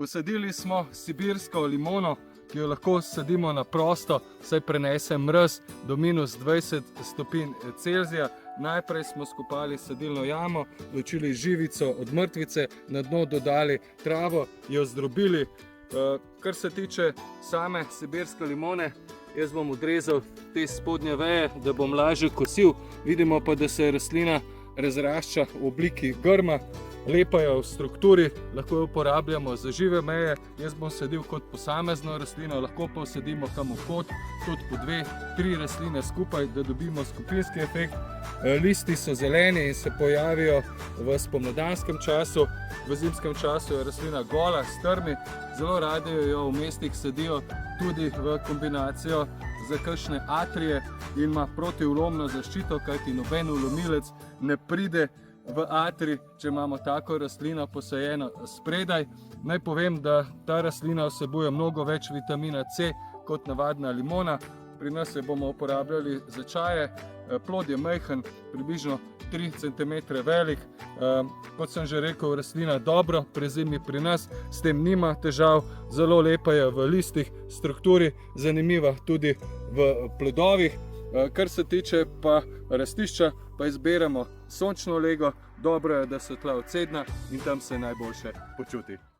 Posadili smo sibirsko limono, ki jo lahko sadimo na prosto, saj prenese mraz do -20 stopinj Celzija. Najprej smo skopali sadilno jamo, ločili živico od mrtvice, na dno dodali travo, jo zdrobili. Kar se tiče same sibirske limone, jaz bom odrezal te spodnje veje, da bom lažje kosil. Vidimo pa, da se rastlina razrašča v obliki grma. Lepa je v strukturi, lahko jo uporabljamo za žive meje. Jaz bom sadil kot posamezno rastlino, lahko pa sadimo kam v kot, tudi po 2-3 rastline skupaj, da dobimo skupinski efekt. Listi so zeleni in se pojavijo v spomladanskem času. V zimskem času je rastlina gola, strmi. Zelo radi jo v mestih sadijo tudi v kombinacijo za kakšne atrije in ima protivlomno zaščito, kajti noben vlomilec ne pride v atrij, če imamo tako rastlino posajeno spredaj. Naj povem, da ta rastlina vsebuje mnogo več vitamina C kot navadna limona. Pri nas jo bomo uporabljali za čaje. Plod je majhen, približno 3 cm velik. Kot sem že rekel, rastlina dobro prezimi pri nas, s tem nima težav. Zelo lepa je v listih, strukturi, zanimiva tudi v plodovih. Kar se tiče pa rastišča, pa izberemo sončno lego. Dobro je, da so tla odcedna in tam se najboljše počuti.